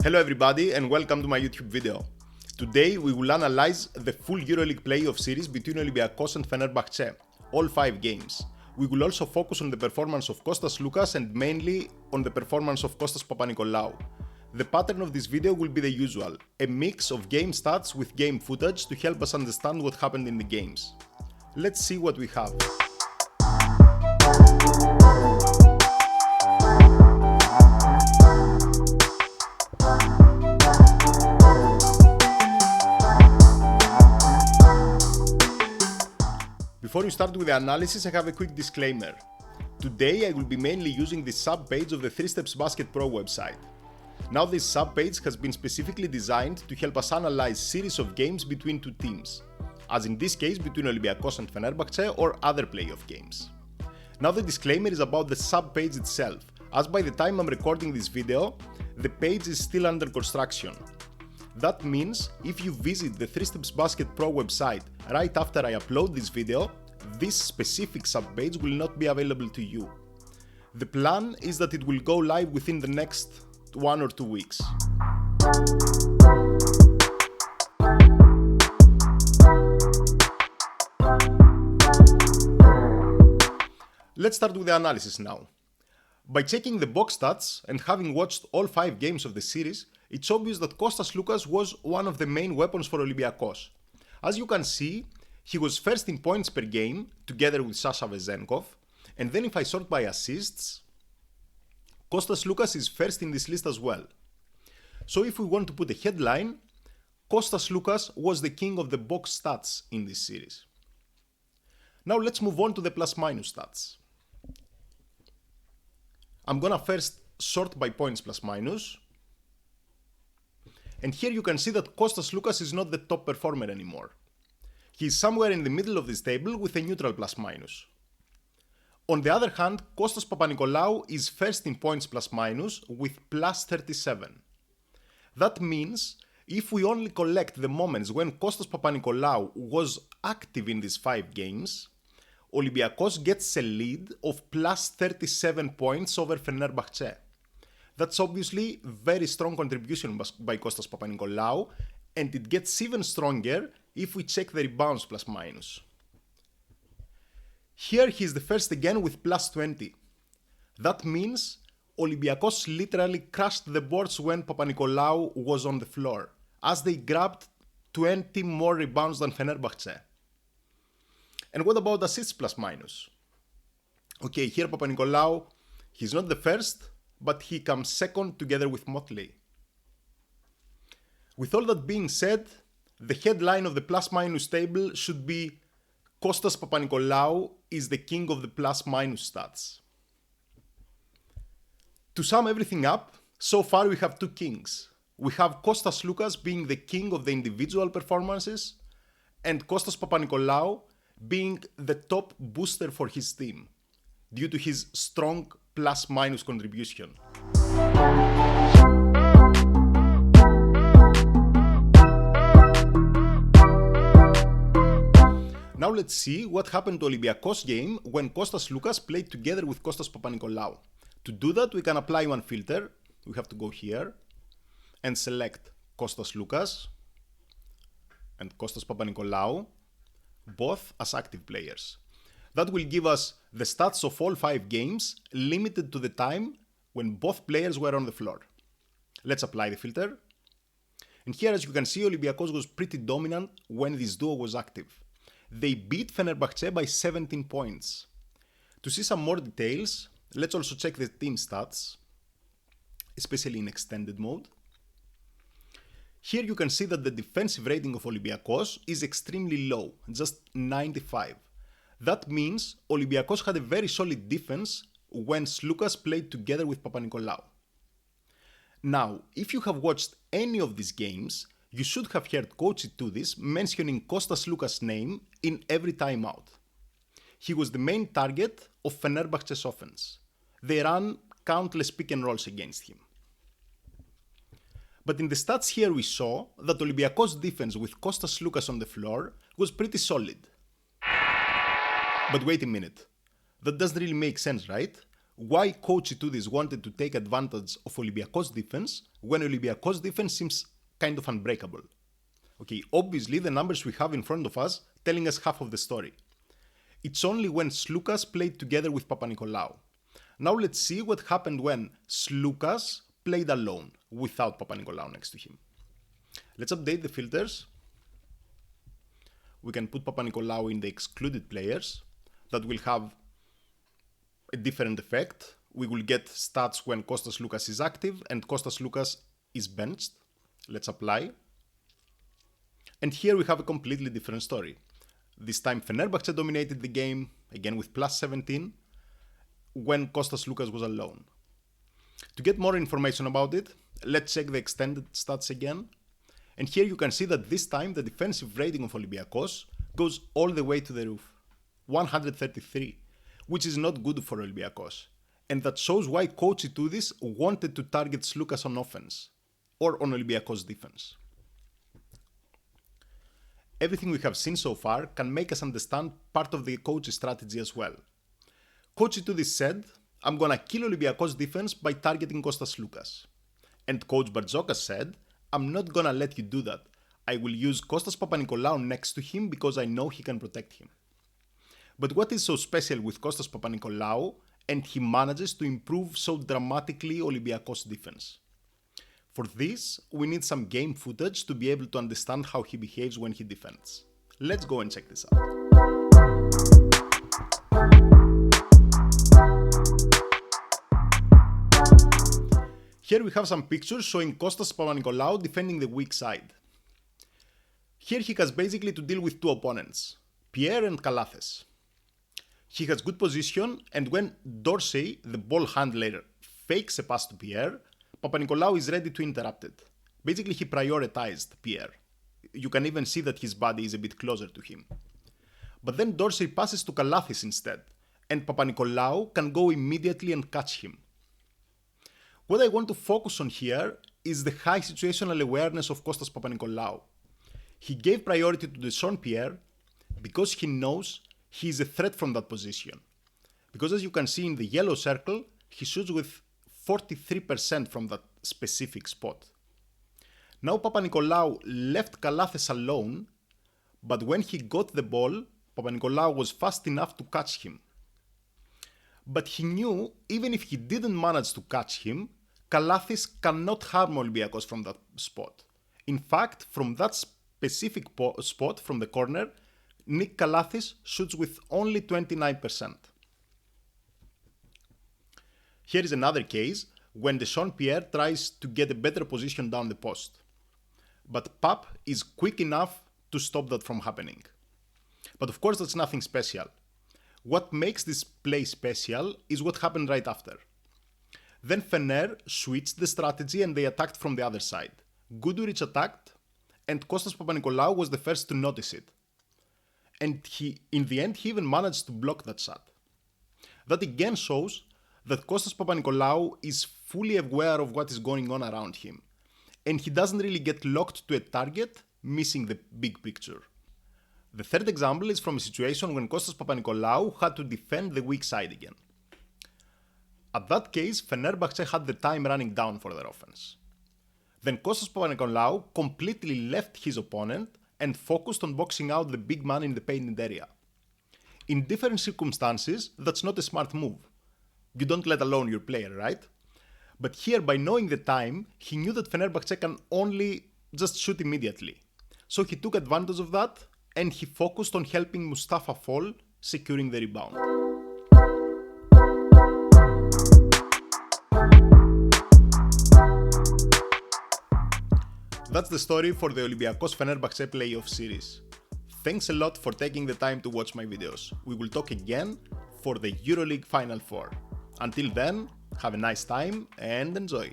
Hello everybody and welcome to my YouTube video. Today we will analyze the full EuroLeague playoff series between Olympiacos and Fenerbahce, all 5 games. We will also focus on the performance of Kostas Lucas and mainly on the performance of Kostas Papanikolaou. The pattern of this video will be the usual, a mix of game stats with game footage to help us understand what happened in the games. Let's see what we have. Before we start with the analysis, I have a quick disclaimer. Today I will be mainly using the sub-page of the 3Steps Basket Pro website. Now this sub-page has been specifically designed to help us analyze series of games between two teams, as in this case between Olympiacos and Fenerbahce or other playoff games. Now the disclaimer is about the sub-page itself, as by the time I'm recording this video, the page is still under construction. That means if you visit the 3Steps Basket Pro website right after I upload this video, this specific sub-page will not be available to you. The plan is that it will go live within the next 1 or 2 weeks. Let's start with the analysis now. By checking the box stats and having watched all 5 games of the series, it's obvious that Kostas Lucas was one of the main weapons for Olympiacos. As you can see, he was first in points per game, together with Sasha Vezenkov, and then if I sort by assists, Kostas Lucas is first in this list as well. So if we want to put a headline, Kostas Lucas was the king of the box stats in this series. Now let's move on to the plus-minus stats. I'm gonna first sort by points plus-minus. And here you can see that Kostas Lucas is not the top performer anymore. He is somewhere in the middle of this table with a neutral plus-minus. On the other hand, Kostas Papanikolaou is first in points plus-minus with plus 37. That means if we only collect the moments when Kostas Papanikolaou was active in these 5 games, Olympiacos gets a lead of plus 37 points over Fenerbahce. That's obviously very strong contribution by Kostas Papanikolaou, and it gets even stronger if we check the rebounds plus minus. Here he is the first again with plus 20. That means Olympiacos literally crashed the boards when Papanikolaou was on the floor, as they grabbed 20 more rebounds than Fenerbahce. And what about assists plus minus? Okay, here Papanikolaou, he's not the first, but he comes second together with Motley. With all that being said, the headline of the plus-minus table should be Kostas Papanikolaou is the king of the plus-minus stats. To sum everything up, so far we have 2 kings. We have Kostas Lucas being the king of the individual performances and Kostas Papanikolaou being the top booster for his team due to his strong plus-minus contribution. Now let's see what happened to Olympiacos game when Kostas Lucas played together with Kostas Papanikolaou. To do that, we can apply one filter. We have to go here and select Kostas Lucas and Kostas Papanikolaou, both as active players. That will give us the stats of all 5 games limited to the time when both players were on the floor. Let's apply the filter. And here, as you can see, Olympiacos was pretty dominant when this duo was active. They beat Fenerbahce by 17 points. To see some more details, let's also check the team stats, especially in extended mode. Here you can see that the defensive rating of Olympiacos is extremely low, just 95. That means Olympiacos had a very solid defense when Sloukas played together with Papanikolaou. Now, if you have watched any of these games, you should have heard Coach Itoudis mentioning Kostas Lucas' name in every timeout. He was the main target of Fenerbahce's offense. They ran countless pick and rolls against him. But in the stats here we saw that Olympiacos' defense with Kostas Lucas on the floor was pretty solid. But wait a minute, that doesn't really make sense, right? why Coach Itoudis wanted to take advantage of Olympiacos defense when Olympiacos defense seems kind of unbreakable. Okay, obviously the numbers we have in front of us telling us half of the story. It's only when Sloukas played together with Papanikolaou. Now let's see what happened when Sloukas played alone without Papanikolaou next to him. Let's update the filters. We can put Papanikolaou in the excluded players. That will have a different effect. We will get stats when Kostas Lucas is active and Kostas Lucas is benched. Let's apply. And here we have a completely different story. This time Fenerbahce dominated the game, again with plus 17, when Kostas Lucas was alone. To get more information about it, let's check the extended stats again. And here you can see that this time the defensive rating of Olympiacos goes all the way to the roof. 133, which is not good for Olympiacos. And that shows why Coach Itoudis wanted to target Sloukas on offense, or on Olympiacos defense. Everything we have seen so far can make us understand part of the coach's strategy as well. Coach Itoudis said, I'm gonna kill Olympiacos defense by targeting Kostas Lucas. And Coach Bartzokas said, I'm not gonna let you do that. I will use Kostas Papanikolaou next to him because I know he can protect him. But what is so special with Kostas Papanikolaou and he manages to improve so dramatically Olympiacos defense? For this, we need some game footage to be able to understand how he behaves when he defends. Let's go and check this out. Here we have some pictures showing Kostas Papanikolaou defending the weak side. Here he has basically to deal with two opponents, Pierre and Kalathes. He has good position, and when Dorsey, the ball handler, fakes a pass to Pierre, Papanikolaou is ready to interrupt it. Basically he prioritized Pierre. You can even see that his body is a bit closer to him. But then Dorsey passes to Kalathes instead, and Papanikolaou can go immediately and catch him. What I want to focus on here is the high situational awareness of Kostas Papanikolaou. He gave priority to Deschamps Pierre because he knows he is a threat from that position. Because as you can see in the yellow circle, he shoots with 43% from that specific spot. Now Papanikolaou left Kalathes alone, but when he got the ball, Papanikolaou was fast enough to catch him. But he knew even if he didn't manage to catch him, Kalathes cannot harm Olympiacos from that spot. In fact, from that specific spot from the corner, Nick Kalathes shoots with only 29%. Here is another case when Deschamps Pierre tries to get a better position down the post. But Pap is quick enough to stop that from happening. But of course that's nothing special. What makes this play special is what happened right after. Then Fener switched the strategy and they attacked from the other side. Guduric attacked and Kostas Papanikolaou was the first to notice it. And in the end he even managed to block that shot. That again shows that Kostas Papanikolaou is fully aware of what is going on around him. And he doesn't really get locked to a target, missing the big picture. The third example is from a situation when Kostas Papanikolaou had to defend the weak side again. At that case, Fenerbahce had the time running down for their offense. Then Kostas Papanikolaou completely left his opponent and focused on boxing out the big man in the painted area. In different circumstances, that's not a smart move. You don't let alone your player, right? But here, by knowing the time, he knew that Fenerbahce can only just shoot immediately. So he took advantage of that and he focused on helping Mustafa fall, securing the rebound. That's the story for the Olympiacos Fenerbahce playoff series. Thanks a lot for taking the time to watch my videos. We will talk again for the EuroLeague Final Four. Until then, have a nice time and enjoy.